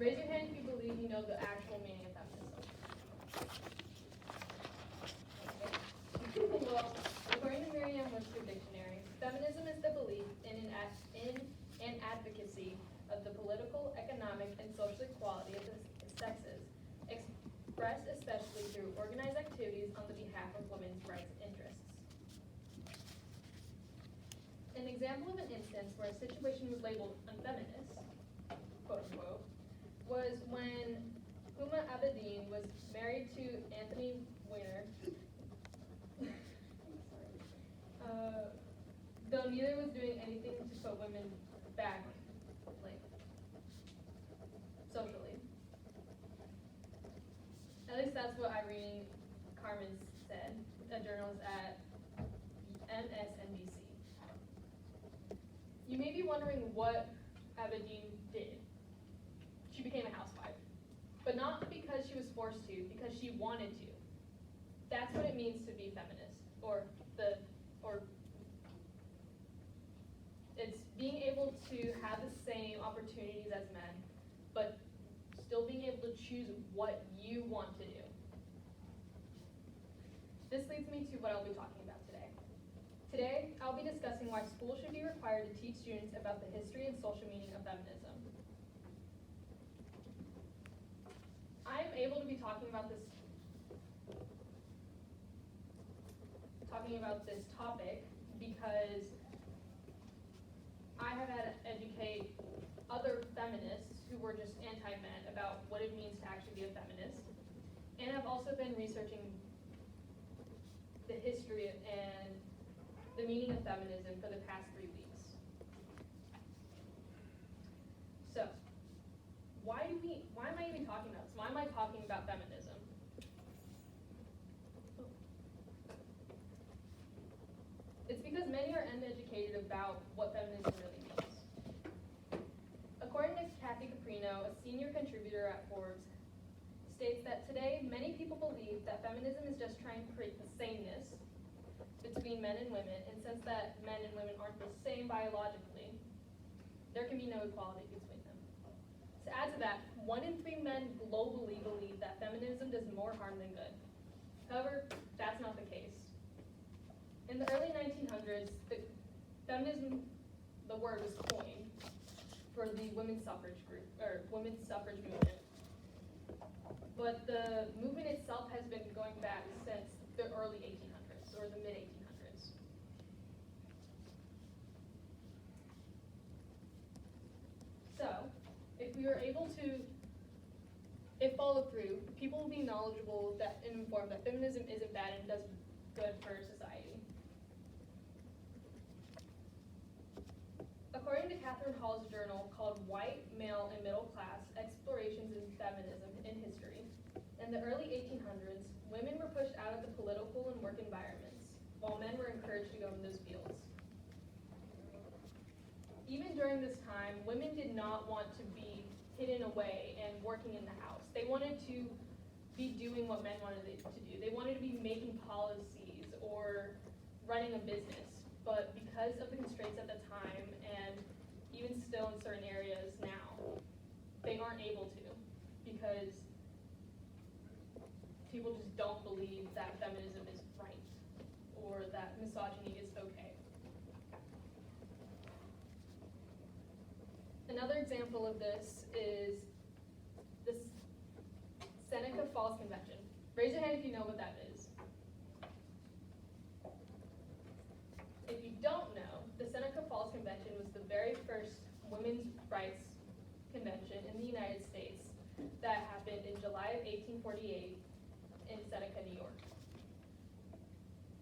Raise your hand if you believe you know the actual meaning of feminism. Okay. Well, according to Merriam-Webster Dictionary, feminism is the belief in and advocacy of the political, economic, and social equality of the sexes, expressed especially through organized activities on the behalf of women's rights and interests. An example of an instance where a situation was labeled unfeminist, quote unquote, was when Huma Abedin was married to Anthony Weiner, though neither was doing anything to put women back, like, socially. At least that's what Irene Carmen said, a journalist at MSNBC. You may be wondering what Abedin did. She became a housewife, but not because she was forced to, because she wanted to. That's what it means to be feminist, or it's being able to have the same opportunities as men, but still being able to choose what you want to do. This leads me to what I'll be talking about today. Today, I'll be discussing why schools should be required to teach students about the history and social meaning of feminism. I'm able to be talking about this topic because I have had to educate other feminists who were just anti-men about what it means to actually be a feminist. And I've also been researching the history and the meaning of feminism for the past 3 weeks. So, why am I even talking about this? Why am I talking about feminism? It's because many are uneducated about what feminism really means. According to Kathy Caprino, a senior contributor at Forbes, states that today many people believe that feminism is just trying to create the sameness between men and women, and since that men and women aren't the same biologically, there can be no equality between them. To add to that, 1 in 3 men globally believe that feminism does more harm than good. However, that's not the case. In the early 1900s, the word was coined for the women's suffrage movement. But the movement itself has been going back since the early 1800s, or the mid 1800s. So, if we are able to, if followed through, people will be knowledgeable and informed that feminism isn't bad and does good for society. According to Catherine Hall's journal called White, Male, and Middle Class, Explorations in Feminism in History, in the early 1800s, women were pushed out of the political and work environments, while men were encouraged to go in those fields. Even during this time, women did not want to be hidden away and working in the house. They wanted to be doing what men wanted to do. They wanted to be making policies or running a business. But because of the constraints at the time, and even still in certain areas now, they aren't able to, because people just don't believe that feminism is right, or that misogyny is okay. Another example of this is the Seneca Falls Convention. Raise your hand if you know what that is. If you don't know, the Seneca Falls Convention was the very first women's rights convention in the United States that happened in July of 1848 in Seneca, New York.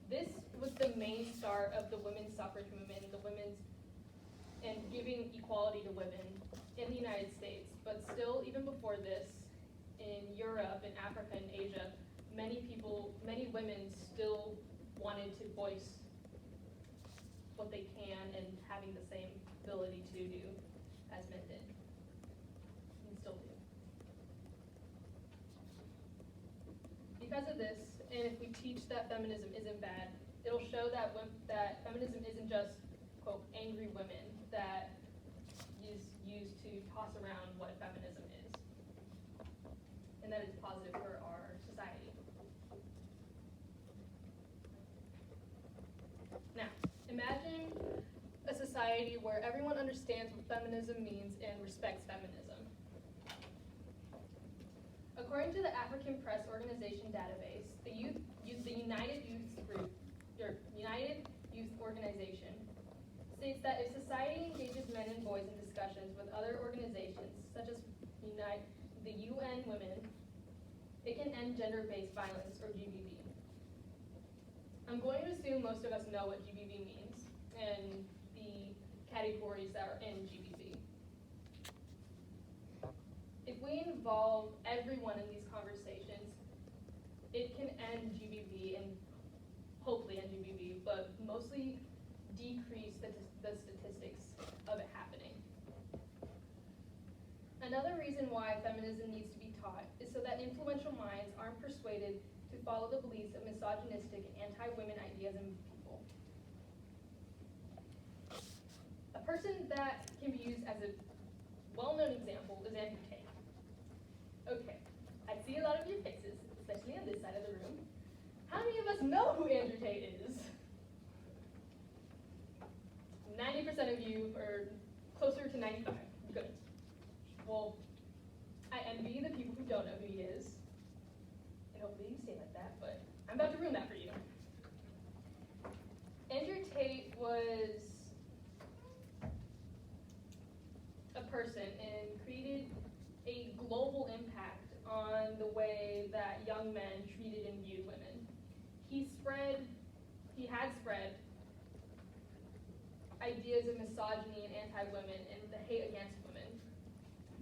This was the main start of the women's suffrage movement and giving equality to women in the United States. But still, even before this, in Europe and Africa and Asia, many women still wanted to voice what they can and having the same ability to do as men did, and still do. Because of this, and if we teach that feminism isn't bad, it'll show that feminism isn't just, quote, angry women that is used to toss around what feminism is. society where everyone understands what feminism means and respects feminism. According to the African Press Organization database, the United Youth Organization states that if society engages men and boys in discussions with other organizations, such as the UN Women, it can end gender-based violence, or GBV. I'm going to assume most of us know what GBV means and the categories that are in GBV. If we involve everyone in these conversations, it can end GBV and hopefully end GBV, but mostly decrease the statistics of it happening. Another reason why feminism needs to be taught is so that influential minds aren't persuaded to follow the beliefs of misogynistic and anti-women ideas in people. A person that can be used as a well-known example is Andrew Tate. Okay, I see a lot of your faces, especially on this side of the room. How many of us know who Andrew Tate is? 90% of you, or closer to 95. Good. Well, I envy the people who don't know who he is. And hopefully you stay like that, but I'm about to ruin that for you. Andrew Tate was a person and created a global impact on the way that young men treated and viewed women. He had spread ideas of misogyny and anti-women and the hate against women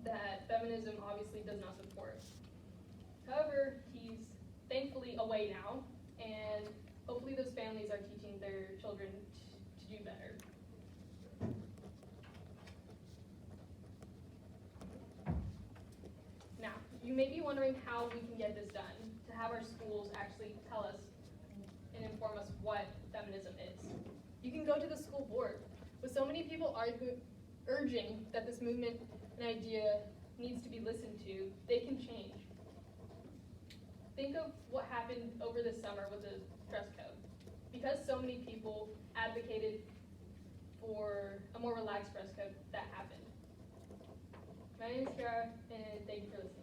that feminism obviously does not support. However, he's thankfully away now, and hopefully those families are teaching their children to do better. Now, you may be wondering how we can get this done, to have our schools actually tell us and inform us what feminism is. You can go to the school board. With so many people urging that this movement and idea needs to be listened to, they can change. Think of what happened over the summer with the dress code. Because so many people advocated for a more relaxed dress code, that happened. My name is Kara, and thank you for listening.